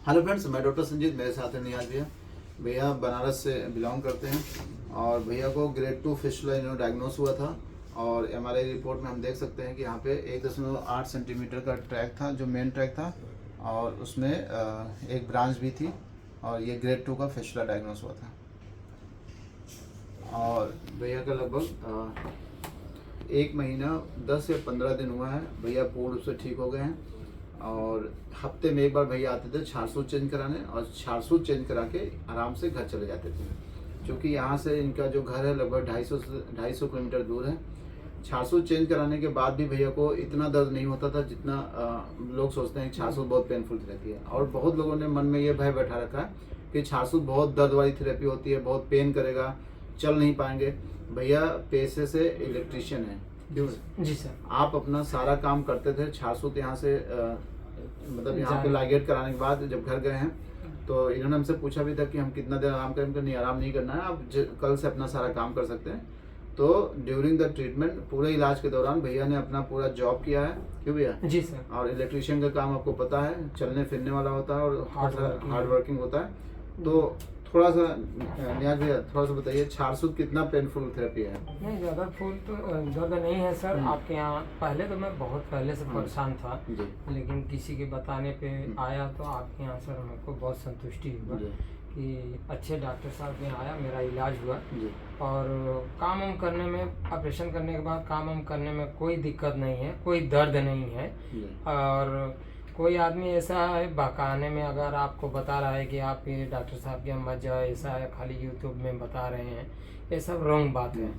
Hello friends, मैं doctor Sanjeet, मेरे साथ है नियाज भैया। भैया बनारस से बिलोंग करते हैं और भैया को ग्रेड 2 फिस्टुला डायग्नोस हुआ था। और एमआरआई रिपोर्ट में हम देख सकते हैं कि यहाँ पे 1.8 सेंटीमीटर का ट्रैक था, जो मेन ट्रैक था, और उसमें एक ब्रांच भी थी और ये ग्रेड 2 का फिस्टुला डायग्नोस हुआ था। और भैया का लगभग 1 महीना 10 या 15 दिन हुआ है। भैया पूर्ण रूप से ठीक हो गए हैं और हफ्ते में एक बार भैया आते थे छारसूट चेंज कराने, और छारसूट चेंज करा के आराम से घर चले जाते थे। क्योंकि यहाँ से इनका जो घर है लगभग 250 किलोमीटर दूर है। छारसूट चेंज कराने के बाद भी भैया को इतना दर्द नहीं होता था जितना लोग सोचते हैं। छारसूट बहुत पेनफुल रहती है और बहुत लोगों ने मन में ये भय बैठा रखा है कि छारसूट बहुत दर्द वाली थेरेपी होती है, बहुत पेन करेगा, चल नहीं पाएंगे। भैया पेशे से इलेक्ट्रीशियन है। जी सर। आप अपना सारा काम करते थे। छारसूत यहाँ से मतलब यहाँ पे लाइगेट कराने के बाद जब घर गए हैं तो इन्होंने हमसे पूछा भी था कि हम कितना देर आराम करें। तो नहीं, आराम नहीं करना है, आप कल से अपना सारा काम कर सकते हैं। तो ड्यूरिंग द ट्रीटमेंट, पूरे इलाज के दौरान भैया ने अपना पूरा जॉब किया है। क्यों भैया? जी सर। और इलेक्ट्रीशियन का काम आपको पता है, चलने फिरने वाला होता है और हार्ड वर्किंग होता है। तो थोड़ा सा नियाज भैया थोड़ा सा बताइए, छारसूत कितना पेनफुल थेरेपी है? नहीं, ज़्यादा फूल तो दर्द नहीं है सर। आपके यहाँ पहले तो मैं बहुत पहले से परेशान था, लेकिन किसी के बताने पे आया तो आपके यहाँ सर हमको बहुत संतुष्टि हुआ कि अच्छे डॉक्टर साहब के यहाँ आया, मेरा इलाज हुआ। और काम वाम करने में, ऑपरेशन करने के बाद काम वाम करने में कोई दिक्कत नहीं है, कोई दर्द नहीं है। और कोई आदमी ऐसा है बहकाने में अगर आपको बता रहा है कि आप ये डॉक्टर साहब के यहाँ मत जाओ, ऐसा है, खाली यूट्यूब में बता रहे हैं, ये सब रॉन्ग बात है।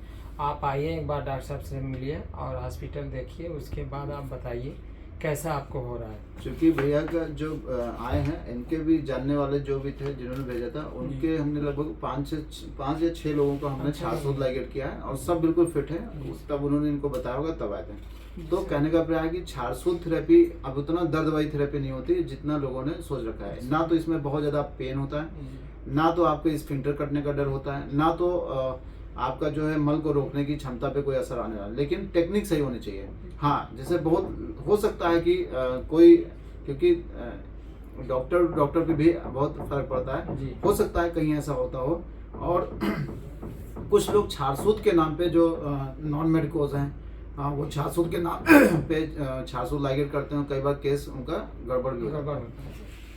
आप आइए, एक बार डॉक्टर साहब से मिलिए और हॉस्पिटल देखिए, उसके बाद आप बताइए कैसा आपको हो रहा है। क्योंकि भैया का जो आए हैं, इनके भी जानने वाले जो भी थे जिन्होंने भेजा था, उनके हमने लगभग 5 या 6 लोगों का हमने छारसूत लाइगेट किया है और सब बिल्कुल फिट है। तब उन्होंने इनको बताया होगा, तब आए थे। तो कहने का प्रयास है कि छारसूत थेरेपी अब उतना दर्द वाली थेरेपी नहीं होती जितना लोगों ने सोच रखा है। ना तो इसमें बहुत ज़्यादा पेन होता है, ना तो आपको स्फिंक्टर कटने का डर होता है, ना तो आपका जो है मल को रोकने की क्षमता पे कोई असर आने वाला। लेकिन टेक्निक सही होनी चाहिए। हाँ, जैसे बहुत हो सकता है कि कोई, क्योंकि डॉक्टर पे भी बहुत फर्क पड़ता है, हो सकता है कहीं ऐसा होता हो। और कुछ लोग छारसूत के नाम पे जो नॉन मेडिकोज हैं, वो छारसूत के नाम पे छारसूत लाइगेट करते हैं। कई बार केस उनका गड़बड़ भी होता है।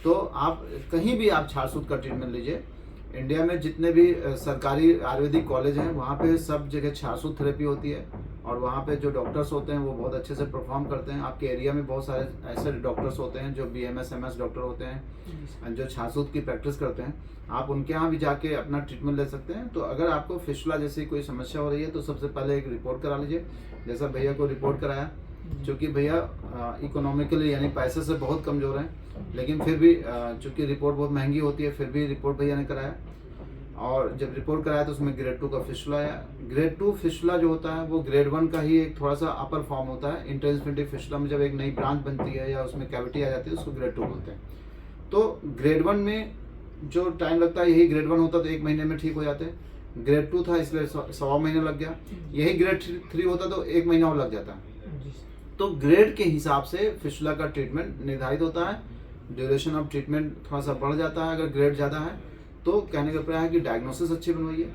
तो आप कहीं भी आप छारसूत का ट्रीटमेंट लीजिए। इंडिया में जितने भी सरकारी आयुर्वेदिक कॉलेज हैं, वहाँ पे सब जगह छारसूत थेरेपी होती है और वहाँ पे जो डॉक्टर्स होते हैं वो बहुत अच्छे से परफॉर्म करते हैं। आपके एरिया में बहुत सारे ऐसे डॉक्टर्स होते हैं जो BMS MS डॉक्टर होते हैं, जो छारसूत की प्रैक्टिस करते हैं। आप उनके यहाँ भी जाके अपना ट्रीटमेंट ले सकते हैं। तो अगर आपको फिस्टुला जैसी कोई समस्या हो रही है तो सबसे पहले एक रिपोर्ट करा लीजिए, जैसा भैया को रिपोर्ट कराया। क्योंकि भैया इकोनॉमिकली यानी पैसे से बहुत कमज़ोर हैं, लेकिन फिर भी चूँकि रिपोर्ट बहुत महंगी होती है, फिर भी रिपोर्ट भैया ने कराया। और जब रिपोर्ट कराया तो उसमें ग्रेड 2 का फिस्टुला आया। ग्रेड 2 फिस्टुला जो होता है वो ग्रेड 1 का ही एक थोड़ा सा अपर फॉर्म होता है। इंटरइन्फिनिटिव फिस्टुला में जब एक नई ब्रांच बनती है या उसमें कैविटी आ जाती है, उसको ग्रेड 2 बोलते हैं। तो ग्रेड 1 में जो टाइम लगता है, यही ग्रेड 1 होता तो 1 महीने में ठीक हो जाते। ग्रेड 2 था इसलिए 1.25 महीने लग गया। यही ग्रेड 3 होता तो 1 महीना और लग जाता। तो ग्रेड के हिसाब से फिस्टुला का ट्रीटमेंट निर्धारित होता है। ड्यूरेशन ऑफ ट्रीटमेंट थोड़ा सा बढ़ जाता है अगर ग्रेड ज़्यादा है। तो कहने का प्रयास है कि डायग्नोसिस अच्छी बनवाइए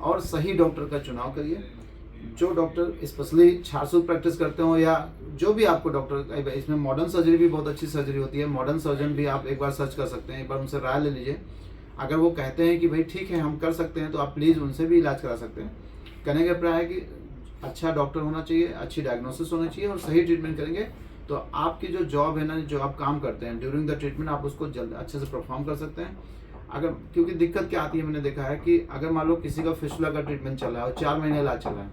और सही डॉक्टर का चुनाव करिए। जो डॉक्टर स्पेशली छारसूत प्रैक्टिस करते हो या जो भी आपको डॉक्टर, इसमें मॉडर्न सर्जरी भी बहुत अच्छी सर्जरी होती है। मॉडर्न सर्जन भी आप एक बार सर्च कर सकते हैं, एक बार उनसे राय ले लीजिए। अगर वो कहते हैं कि भाई ठीक है हम कर सकते हैं, तो आप प्लीज़ उनसे भी इलाज करा सकते हैं। कहने का प्रयास है कि अच्छा डॉक्टर होना चाहिए, अच्छी डायग्नोसिस होनी चाहिए और सही ट्रीटमेंट करेंगे तो आपकी जो जॉब है ना, जो आप काम करते हैं ड्यूरिंग द ट्रीटमेंट, आप उसको जल्द अच्छे से परफॉर्म कर सकते हैं। अगर, क्योंकि दिक्कत क्या आती है, मैंने देखा है कि अगर मान लो किसी का फिस्टुला का ट्रीटमेंट चल रहा है और 4 महीने इलाज चल रहा है,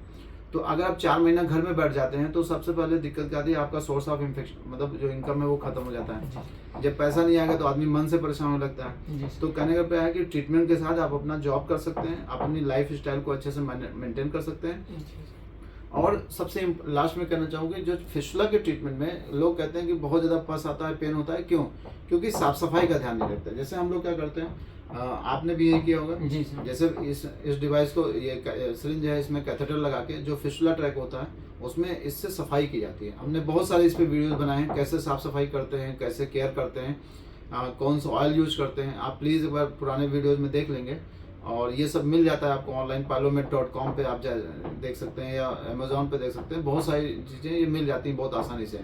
तो अगर आप 4 महीना घर में बैठ जाते हैं तो सबसे पहले दिक्कत क्या आती है, आपका सोर्स ऑफ इन्फेक्शन, मतलब जो इनकम है वो खत्म हो जाता है। जब पैसा नहीं आएगा तो आदमी मन से परेशान होने लगता है। तो कहने का प्रयास है कि ट्रीटमेंट के साथ आप अपना जॉब कर सकते हैं, अपनी लाइफ स्टाइल को अच्छे से मेंटेन कर सकते हैं। और सबसे लास्ट में कहना चाहूँगी, जो फिस्टुला के ट्रीटमेंट में लोग कहते हैं कि बहुत ज़्यादा पस आता है, पेन होता है। क्यों? क्योंकि साफ सफाई का ध्यान नहीं रखते। जैसे हम लोग क्या करते हैं, आपने भी यही किया होगा जी सर। जैसे इस डिवाइस को, ये सिरिंज है, इसमें कैथेटर लगा के जो फिस्टुला ट्रैक होता है उसमें इससे सफाई की जाती है। हमने बहुत सारे इस पे वीडियोस बनाए हैं, कैसे साफ सफाई करते हैं, कैसे केयर करते हैं। कौन सा ऑयल यूज करते हैं, आप प्लीज़ एक बार पुराने वीडियोज़ में देख लेंगे। और ये सब मिल जाता है आपको ऑनलाइन, Palomet.com पे आप देख सकते हैं या Amazon पे देख सकते हैं। बहुत सारी चीज़ें ये मिल जाती हैं बहुत आसानी से।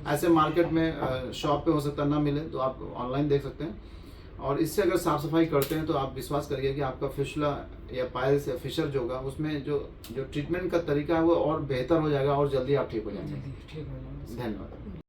ऐसे मार्केट में शॉप पे हो सकता है ना मिले, तो आप ऑनलाइन देख सकते हैं। और इससे अगर साफ़ सफाई करते हैं तो आप विश्वास करिए कि आपका फिशला या पाइल्स या फिशर जो होगा उसमें जो ट्रीटमेंट का तरीका है वो और बेहतर हो जाएगा और जल्दी आप ठीक हो जाएंगे। ठीक हो जाएगा। धन्यवाद।